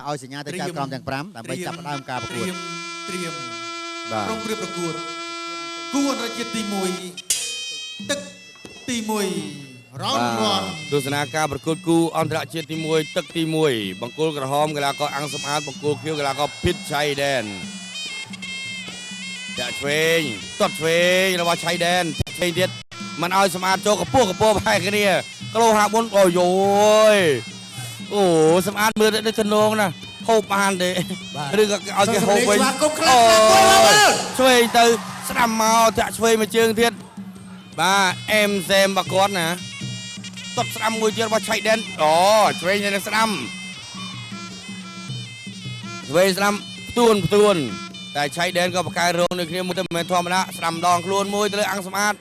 ឲ្យសញ្ញាទៅចៅក្រមទាំង5ដើម្បីចាប់ផ្ដើមការប្រកួតត្រៀមក្រុមប្រកួតគួររជាតិទី1ទឹកទី1រ៉ោនរ៉នទស្សនាការប្រកួតគូអន្តរជាតិទី1ទឹកទី1បង្គោលក្រហមកីឡាករអង្គសម្អាតបង្គោលខៀវកីឡាករភិតឆៃដែនចាក់ឆ្វេងទាត់ឆ្វេងរបស់ឆៃដែនឆ្វេងទៀតមិនឲ្យសម្អាតចូលកពោះបែកគ្នាគីឡូ54អូយអូសម្អាតមើលទៅទំនងណាហូបបានទេឬក៏ឲ្យគេហូបវិញអូឆ្វេងទៅស្ដាំមកចាក់ឆ្វេងមួយជើងទៀតបាទអេមសែមបគាត់ណាតត់ស្ដាំមួយទៀតរបស់ឆៃដែនអូឆ្វេងនៅស្ដាំឆ្វេងស្ដាំផ្ទួនតែឆៃដែនក៏បកកែរងដូចគ្នាមួយទៅមិនមែនធម្មតាស្ដាំដងខ្លួនមួយទៅលើអង្គសម្អាត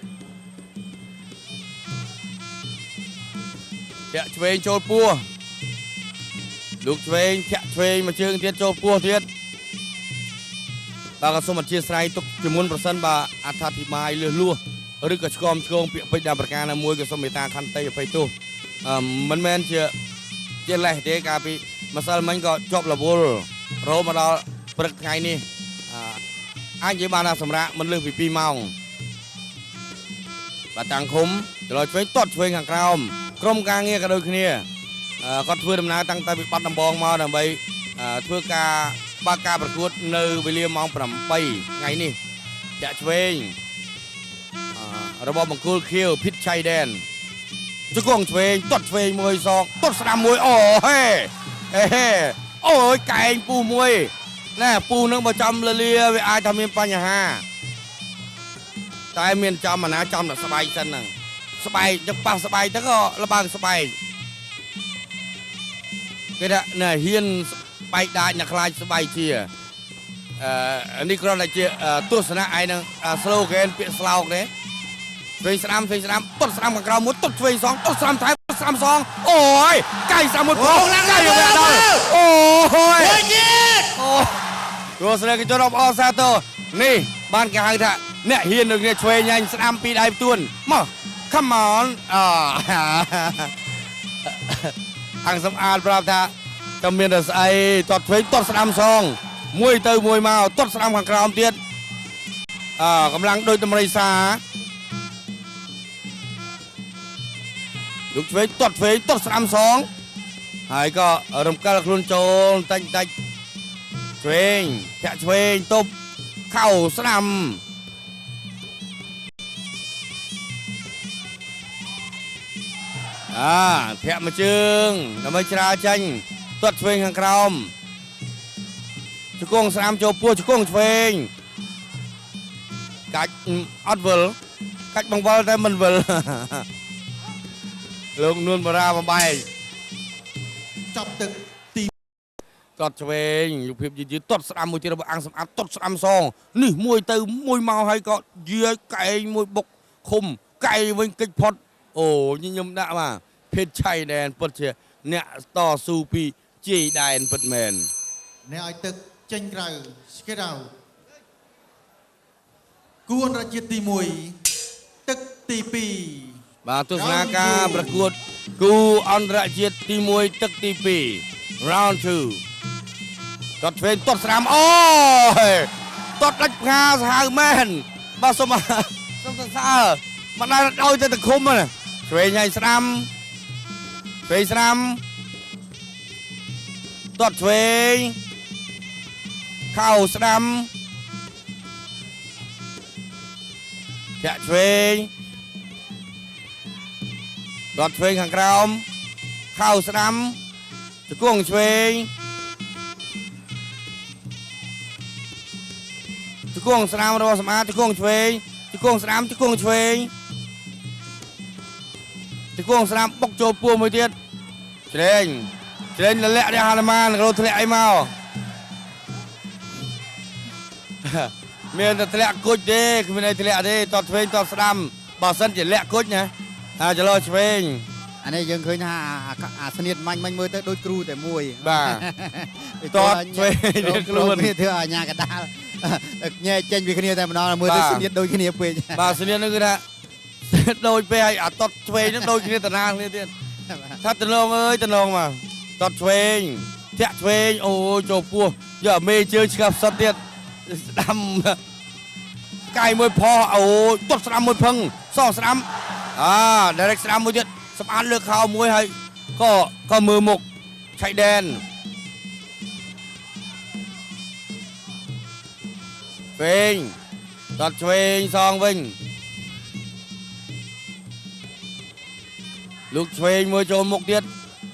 ធាក់ឆ្វេងចូលពោះលោកឆ្វេងធាក់ឆ្វេងមួយជើងទៀតចូលពោះទៀតបាទក៏សូមអធិស្ឋានទុកជាមុនប្រសិនបាទអត្ថាធិប្បាយលឺលួសឬក៏ឆ្គងពាក្យពេចន៍ដល់ប្រការណាមួយក៏សូមមេត្តាខន្តីអភ័យទោសមិនមែនជាលេះទេកាលពីម្សិលមិញក៏ជាប់រវល់រហូតមកដល់ព្រឹកថ្ងៃនេះអាចនិយាយបានថាសម្រាប់មិនលើសពី2ម៉ោងបាទតាំងឃុំចលឆ្វេងទាត់ឆ្វេងខាងក្រោមក្រុមការងារក៏ដូចគ្នាគាត់ធ្វើដំណើរតាំងតែពីបាត់ដំបងមកដើម្បីធ្វើការបើកការប្រកួតនៅវេលាម៉ោង8ថ្ងៃនេះចាក់ឆ្វេងរបស់បង្គោលខៀវភិតឆៃដែនជង្គង់ឆ្វេងទាត់ឆ្វេងមួយសងទាត់ស្ដាំមួយអូហេអូយកែងពូមួយណែពូនឹងបើចំលលាវាអាចថាមានបញ្ហាតែមានចំអាណាចំតែស្បែកសិនហ្នឹងស្បែកទឹកប៉ះស្បែកទៅក៏លបើងស្បែកគេថាណែហ៊ានស្បែកដាច់អ្នកខ្លាចស្បែកជានេះគ្រាន់តែជាទស្សនៈឯនឹង slogan ពាក្យស្លោកទេឆ្វេងស្ដាំទាត់ស្ដាំខាងក្រៅមួយទាត់ឆ្វេងសងទាត់ស្ដាំថែមស្ដាំសងអូយកែងស្ដាំមួយផងកែងយកដល់អូយទស្សនិកជនអបអរសាទរនេះបានគេហៅថាអ្នកហ៊ាននឹងគ្នាឆ្វេងញ៉ាញ់ស្ដាំពីដៃផ្ទួនមក come on អង្គសម្អាតប្រាប់ថាក៏មានតែស្អីទាត់ឆ្វេងទាត់ស្ដាំសងមួយទៅមួយមកទាត់ស្ដាំខាងក្រោមទៀតកម្លាំងដូចតម្រៃសាលោកឆ្វេងទាត់ស្ដាំសងហើយក៏រំកិលខ្លួនចូលតិចឆ្វេងធាក់ឆ្វេងទប់ខោស្ដាំធាក់មួយជើងដើម្បីច្រាចាញ់ទាត់ឆ្វេងខាងក្រោមជង្គង់ស្ដាំចូលពោះជង្គង់ឆ្វេងកាច់អត់វិលកាច់បង្វិលតែមិនវិលលោកនួនបារាបំបែកចាប់ទឹកទីទាត់ឆ្វេងយុភាពយឺតទាត់ស្ដាំមួយទៀតរបស់អង្គសម្អាតទាត់ស្ដាំសងនេះមួយទៅមួយមកហើយក៏យាយកែងមួយបុកឃុំកែងវិញកិច្ចផុតអូញញឹមដាក់បាទភិតឆៃដែនពិតជាអ្នកតស៊ូពីជាយដែនពិតមែនអ្នកឲ្យទឹកចេញក្រៅស្កេតអោគួររជាតិទី1ទឹកទី2បាទទស្សនាការប្រកួតគូអន្តរជាតិទី1ទឹកទី2 round 2ទាត់ឆ្វេងទាត់ស្ដាំអូយទាត់ដាច់ផ្កាសាហាវមែនបាទសូមសរសើរមិនដែលឲ្យទៅតឃុំណាឆ្វេងញ៉ៃស្ដាំឆ្វេងស្ដាំទាត់ឆ្វេងខោស្ដាំចាក់ឆ្វេងទាត់ឆ្វេងខាងក្រោមខោស្ដាំជង្គង់ឆ្វេងជង្គង់ស្ដាំរបស់សម្អាតជង្គង់ឆ្វេងជង្គង់ស្ដាំជង្គង់ឆ្វេងជង្គង់ស្ដាំបុកចូលពោះមួយទៀតច្រែងលលាក់នេះហាលម៉ានក៏ធ្លាក់អីមកមានតែធ្លាក់គុជទេគ្មានអីធ្លាក់ទេតឆ្វេងតស្ដាំបើសិនជាលាក់គុជណាចលោឆ្វេងអានេះយើងឃើញថាអាស្នៀតមាញ់មើលទៅដូចគ្រូតែមួយបាទតឆ្វេងខ្លួននេះធ្វើអាញាកដាលញ៉ែចេញពីគ្នាតែម្ដងមើលទៅស្នៀតដូចគ្នាពេកបាទស្នៀតនោះគឺថាដូចពេកឲ្យអាតឆ្វេងនោះដូចគ្នាតាណាគ្នាទៀតថាតំឡងអើយតំឡងមកតឆ្វេង ធាក់ឆ្វេងអូចូលពោះយកមេជើងឆ្កាប់សុតទៀតស្ដាំកាយមួយផោះអូទាត់ស្ដាំមួយផឹងសងស្ដាំdirect ស្ដាំមួយទៀតសម្អាតលើខោមួយហើយក៏មើលមុខឆៃដែនវិញទាត់ឆ្វេងសងវិញលោកឆ្វេងមួយចូលមុខទៀត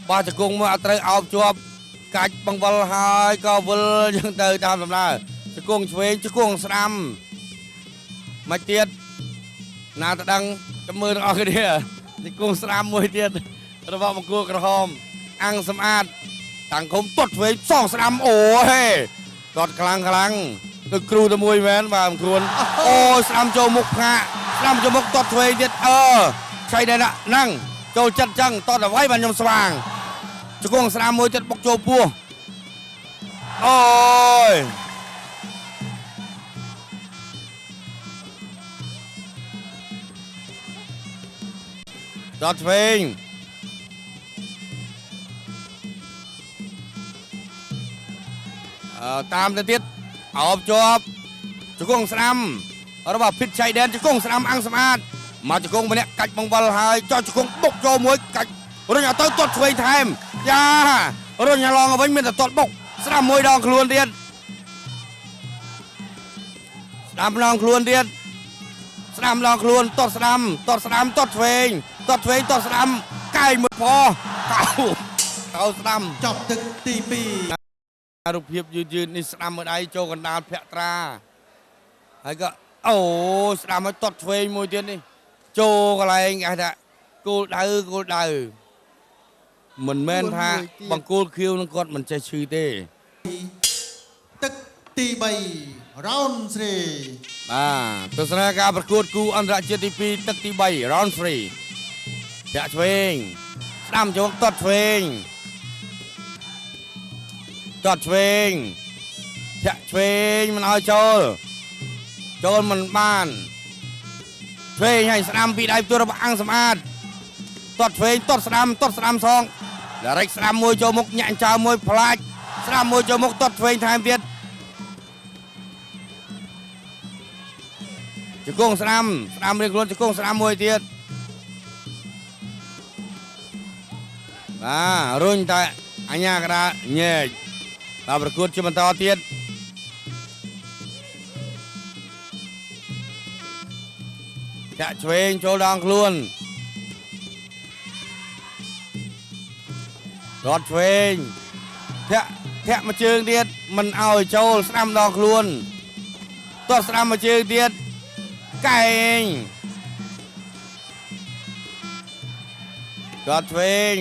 បោះជង្គង់មកអត់ត្រូវអោបជាប់កាច់បង្វិលហើយក៏វិលចឹងទៅតាមដំណើរជង្គង់ឆ្វេងជង្គង់ស្ដាំមកទៀតណាទៅដឹងទៅមើលទាំងអស់គ្នាជង្គង់ស្ដាំមួយទៀតរបស់បង្គោលក្រហមអាំងសម្អាតតាំងគុំទាត់ឆ្វេងសងស្ដាំអូហេទាត់ខ្លាំងទៅគ្រូតែមួយមែនបាទគ្រួនអូស្ដាំចូលមុខផាកស្ដាំចូលមុខទាត់ឆ្វេងទៀតឆៃដែរហ្នឹងចូលចិត្តចឹងតោះតែវាយបានខ្ញុំស្វាងជង្គង់ស្ដាំមួយទៀតបុកចូលពោះអូយទាត់ឆ្វេងតាមទៅទៀតអោបជាប់ជង្គង់ស្ដាំរបស់ភិតឆៃដែនជង្គង់ស្ដាំអាំងសម្អាតមកជង្គង់ម្នាក់កាច់បង្វិលហើយចោះជង្គង់បុកចូលមួយកាច់រុញឲ្យទៅទាត់ឆ្វេងថែមយ៉ារុញឲ្យឡងវិញមានតែទាត់បុកស្ដាំមួយដងខ្លួនទៀតស្ដាំឡងខ្លួនទៀតស្ដាំឡងខ្លួនទាត់ស្ដាំទាត់ឆ្វេងទាត់ស្ដាំកាយមួយផោកៅស្ដាំចប់ទឹកទី2រូបភាពយឺតនេះស្ដាំមួយដៃចូលកណ្ដាលភក្ត្រាហើយក៏អូស្ដាំឲ្យទាត់ឆ្វេងមួយទៀតនេះចូលកន្លែងគេថាគោលដៅមិនមែនថាបង្គោលខៀវនឹងគាត់មិនចេះឈឺទេទឹកទី3 round 3បាទទស្សនាការប្រកួតគូអន្តរជាតិទី2ទឹកទី3 round 3ធាក់ឆ្វេងស្ដាំចូលទាត់ឆ្វេងធាក់ឆ្វេងមិនឲ្យចូលមិនបានឆ្វេងឲ្យស្ដាំពីដៃផ្ទាល់របស់អាំងសម្អាតទាត់ឆ្វេងទាត់ស្ដាំសងdirect ស្ដាំមួយចូលមុខញាក់ចោលមួយផ្លាច់ស្ដាំមួយចូលមុខទាត់ឆ្វេងថែមទៀតជង្គង់ស្ដាំរៀងខ្លួនជង្គង់ស្ដាំមួយទៀតរុញតែអញ្ញាកដាញែកដល់ប្រកួតជាបន្តទៀតចាក់ឆ្វេងចូលដងខ្លួនរត់ឆ្វេងធាក់មួយជើងទៀតមិនឲ្យចូលស្ដាំដងខ្លួនទាត់ស្ដាំមួយជើងទៀតកែងទាត់ឆ្វេង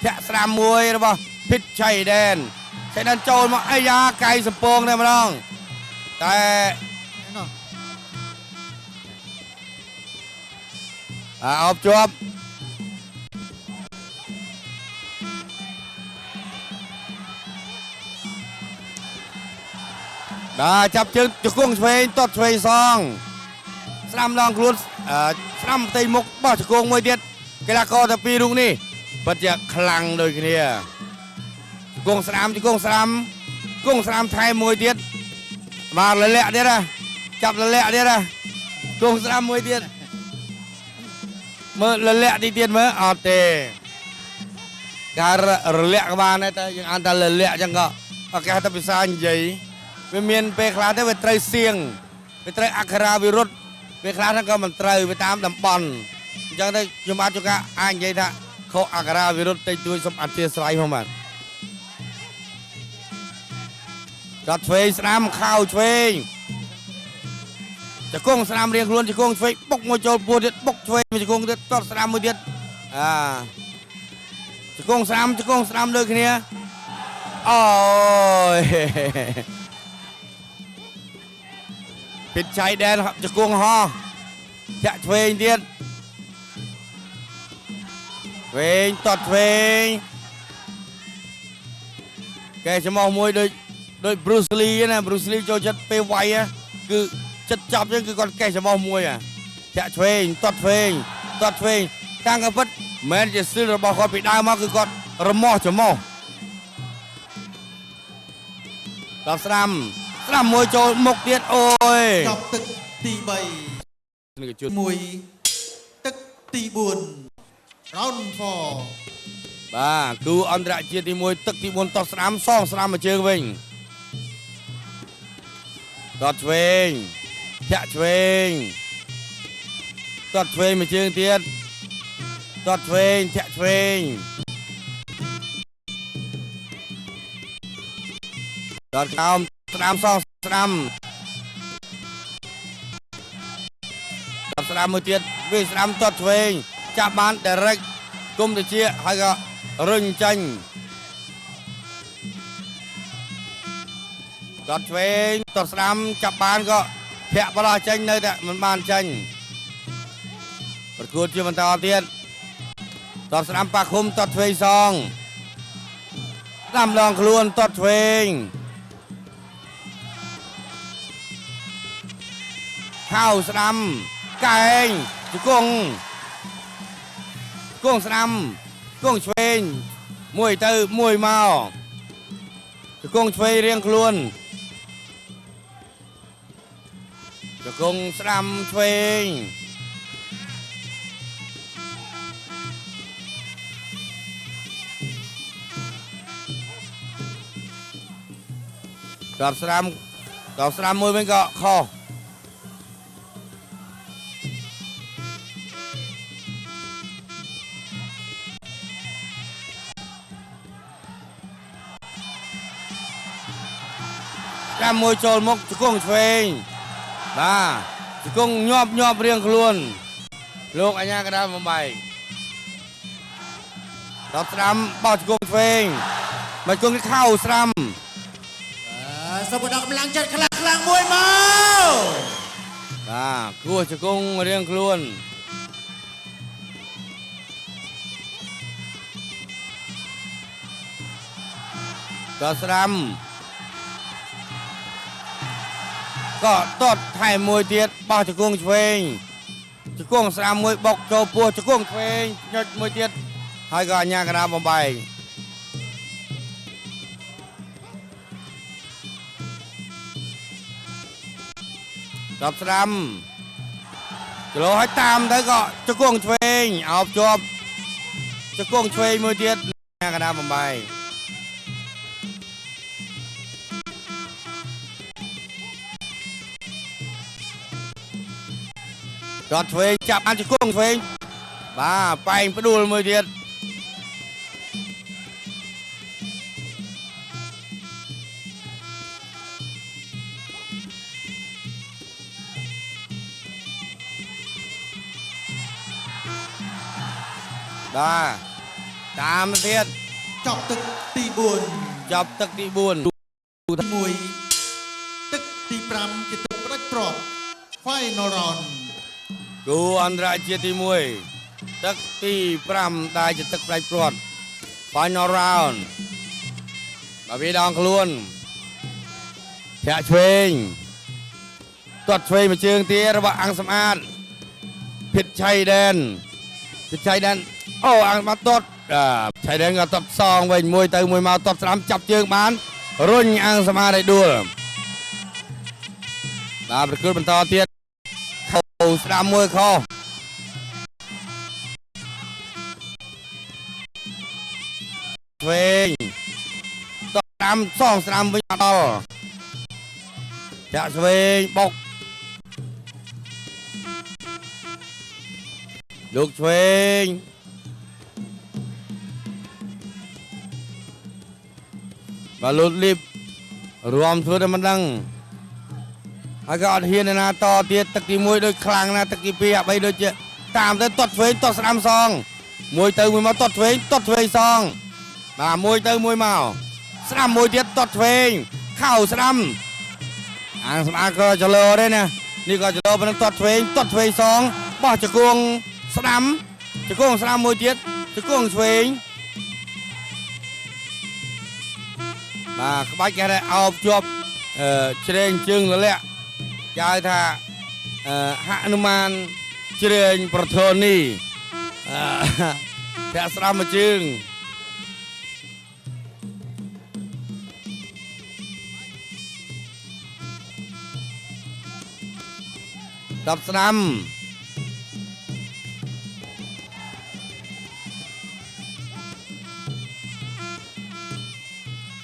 ធាក់ស្ដាំមួយរបស់ភិតឆៃដែនចូលមកអាយ៉ាកៃសំពងតែម្ដងតែអោបជាប់ចាប់ជើងជង្គង់ឆ្វេងទាត់ឆ្វេងសងស្ដាំដងខ្លួនស្ដាំផ្ទៃមុខបោះជង្គង់មួយទៀតកីឡាករតែពីររូបនេះពិតជាខ្លាំងដូចគ្នាជង្គង់ស្ដាំថែមមួយទៀតបាទលលាក់ទៀតចាប់លលាក់ទៀតជង្គង់ស្ដាំមួយទៀតមើលលលាក់ទីទៀតមើលអត់ទេការរលាក់ក៏បានដែរតែយើងអានថាលលាក់អញ្ចឹងក៏គេហៅថាភាសានិយាយវាមានពេលខ្លះទៅវាត្រូវសៀងវាត្រូវអក្ខរាវិរុទ្ធពេលខ្លះហ្នឹងក៏មិនត្រូវវាតាមតំបន់អញ្ចឹងទៅខ្ញុំអាចជួយអាចនិយាយថាខុសអក្ខរាវិរុទ្ធតិចតួចសូមអធិស្ឋានផងបាទកាត់ឆ្វេងស្ដាំខោឆ្វេងជង្គង់ស្ដាំរៀងខ្លួនជង្គង់ឆ្វេងបុកមួយចូលពោះទៀតបុកឆ្វេងជង្គង់ទៀតតត់ស្ដាំមួយទៀតជង្គង់ស្ដាំដូចគ្នាអូយភិតឆៃដែនជង្គង់ហោះចាក់ឆ្វេងទៀតឆ្វេងតត់ឆ្វេងកែច្មោះមួយដូច Bruce Lee ណា Bruce Lee ចូលចិត្តពេលវាយគឺចិត្តចាប់ចឹងគឺគាត់កេះច្មោះមួយចាក់ឆ្វេងតត់ឆ្វេងតាំងក៏ពិតមិនជាស្ទីលរបស់គាត់ពីដើមមកគឺគាត់រមាស់ច្មោះ តស្រាំមួយចូលមុខទៀតអូយ ចប់ទឹកទី នេះក៏ជួយ 3 1ទឹកទី 4 round 4 បាទគូអន្តរជាតិទី1ទឹកទី4តស្រាំសងស្រាំមកជើងវិញតឆ្វេងធាក់ឆ្វេងតឆ្វេងមកជើងទៀតតឆ្វេងធាក់ឆ្វេងតកោមស្រាំសងស្រាំតស្រាំមួយទៀតវាស្រាំតឆ្វេងចាប់បាន direct គុំទៅជាហើយក៏រុញចាញ់តឆ្វេងតស្រាំចាប់បានក៏ធាក់បលោះចាញ់នៅតែមិនបានចាញ់ប្រកួតជាបន្តទៀតតស្រាំប៉ាឃុំតឆ្វេងសងដាំឡងខ្លួនតឆ្វេងខោស្រាំកែងជង្គង់ស្រាំគង់ឆ្វេងមួយទៅមួយមកគង់ឆ្វេងរៀងខ្លួនគង់ស្រាំឆ្វេងតស្រាំមួយវិញក៏ខុសតាមមួយចូលមុខជង្គង់ឆ្វេងបាទជង្គង់ញាប់រៀងខ្លួនលោកអញ្ញាកដាលបំបីតស្រាំបោះជង្គង់ឆ្វេងមកជង្គង់ខោស្រាំសូមបដកកម្លាំងចិត្តខ្លាំងមួយមកបាទគោះជង្គង់រៀងខ្លួនតស្រាំក៏តតថែមមួយទៀតបោះជង្គង់ឆ្វេងជង្គង់ស្រាំមួយបុកចូលពោះជង្គង់ឆ្វេងញុចមួយទៀតហើយក៏អញ្ញាកណ្ដាលបំបែកតបស្រាំគីឡូឲ្យតាមទៅក៏ជង្គង់ឆ្វេងអោបជាប់ជង្គង់ឆ្វេងមួយទៀតអញ្ញាកណ្ដាលបំបែកតឆ្វេងចាប់បានជង្គង់ឆ្វេងបាទប៉ែងផ្ដួលមួយទៀតបាទតាមទៀតចប់ទឹកទី 4 ចាប់ទឹកទី 4 ទឹកទី 5 ជាទឹកផ្ដាច់ព្រាត់ Final Round គូអន្តរជាតិទី1ទឹកទី5ដែលជាទឹកផ្ដាច់ព្រាត់ Final Round បាទវាដងខ្លួនធាក់ឆ្វេងទាត់ឆ្វេងមួយជើងទៀតរបស់អង្គសម្អាតភិតឆៃដែនអូអង្គមកទាត់ឆៃដែនក៏ទាត់សងវិញមួយទៅមួយមកទាត់ស្រាំចាប់ជើងបានរុញអង្គសម្អាតឲ្យដួលបាទប្រកួតបន្តទៀតខោស្រាំមួយខោឆ្វេងតតាមសងស្រាំវិញអត់ដល់ចាក់ឆ្វេងបុកលោកឆ្វេងបាទលូតលីបរួមធ្វើតែមិនដឹងហើយក៏អត់ហ៊ានណាតទៀតទឹកទី1ដូចខ្លាំងណាស់ទឹកទី2អាបីដូចជាតាមទៅទាត់ឆ្វេងទាត់ស្រាំសងមួយទៅមួយមកទាត់ឆ្វេងសងបាទមួយទៅមួយមកស្រាំមួយទៀតទាត់ឆ្វេងខោស្រាំអាសម្អាតក៏ចលោដែរណានេះក៏ចលោប៉ុណ្ណឹងទាត់ឆ្វេងសងបោះជង្គង់ស្រាំមួយទៀតជង្គង់ឆ្វេងបាទក្បាច់គេថាអោបជាប់ជ្រែងជើងលលាក់គេហៅថាហនុមានជ្រែងប្រធនីធាក់ស្រាំមួយជើង 10 ស្នាម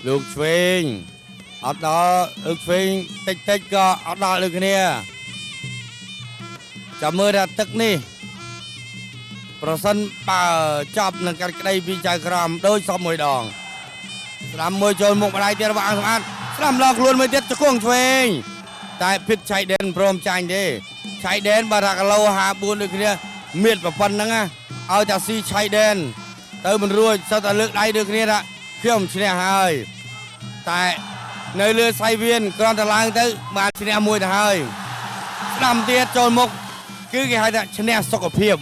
លោកឆ្វេងអត់ដល់លោកឆ្វេងតិចក៏អត់ដល់ដូចគ្នាចាំមើលថាទឹកនេះប្រសិនបើចាប់នឹងកាត់ក្តីពីចៅក្រមដូចសមមួយដងស្ដាំមួយចូលមុខម្ដាយទៀតរបស់អង្គសម្អាតស្ដាំឡងខ្លួនមួយទៀតជង្គង់ឆ្វេងតែភិតឆៃដែនព្រមចាញ់ទេឆៃដែនបើថាគីឡូ54ដូចគ្នាមានប្រប៉ុណ្្នឹងឲ្យតែស៊ីឆៃដែនទៅមិនរួចសិតតែលើកដៃដូចគ្នាថាខ្ញុំឈ្នះហើយតែនៅលើសៃវៀនគ្រាន់តែឡើងទៅបានឈ្នះមួយទៅហើយស្ដាំទៀតចូលមុខគឺគេហៅថាឈ្នះសុខភាព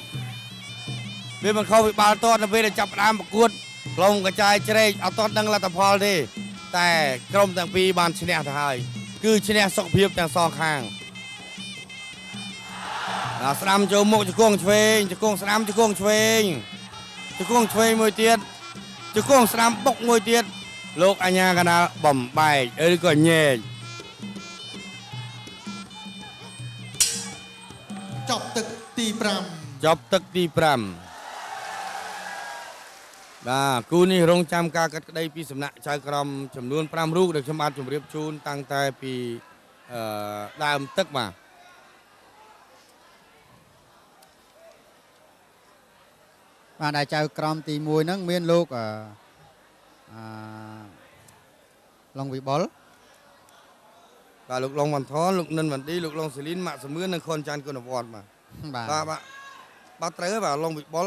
វាមិនខុសពីបាល់ទាត់នៅពេលដែលចាប់ផ្ដើមប្រកួតក្រុមកញ្ចាយជ្រែកអត់ទាន់ដឹងលទ្ធផលទេតែក្រុមទាំងពីរបានឈ្នះទៅហើយគឺឈ្នះសុខភាពទាំងសងខាងស្ដាំចូលមុខជង្គង់ឆ្វេងជង្គង់ស្ដាំជង្គង់ឆ្វេងជង្គង់ឆ្វេងមួយទៀតជង្គង់ស្ដាំបុកមួយទៀតលោកអញ្ញាកណាបំបែកឬក៏ញែក ចប់ទឹកទី5 ចប់ទឹកទី5បាទគូនេះរងចាំការកាត់ក្តីពីសំណាក់ចៅក្រមចំនួន5រូបដែលខ្ញុំបានជម្រាបជូនតាំងតែពីដើមទឹកបាទបាទដែលចៅក្រមទី1ហ្នឹងមានលោកឡុងវិបុល បាទលោកឡុងវ៉ាន់ថនលោកនិនវ៉ាន់ឌីលោកឡុងសេលីនម៉ាក់សមឿននិងខុនចាន់គុណវត្តបាទបាទត្រូវហើយបាទឡុងវិបុល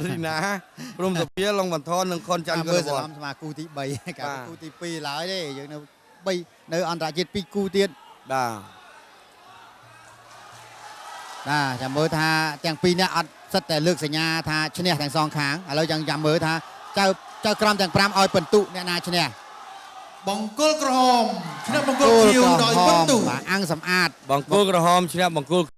រីណាព្រមសុភាឡុងវ៉ាន់ថននិងខុនចាន់គុណវត្ត ស្មាគូទី3កាលគូទី2ឡើយទេយើងនៅអន្តរជាតិ2គូទៀត បាទចាំមើលថាទាំងពីរនាក់អត់សិតតែលើកសញ្ញាថាឈ្នះទាំងសងខាងឥឡូវចាំមើលថាចៅក្រមទាំង5ឲ្យពិន្ទុអ្នកណាឈ្នះ បង្គោលក្រហមឈ្នះបង្គោលខៀវដោយពិន្ទុ បាទអង្គសម្អាត បង្គោលក្រហមឈ្នះបង្គោល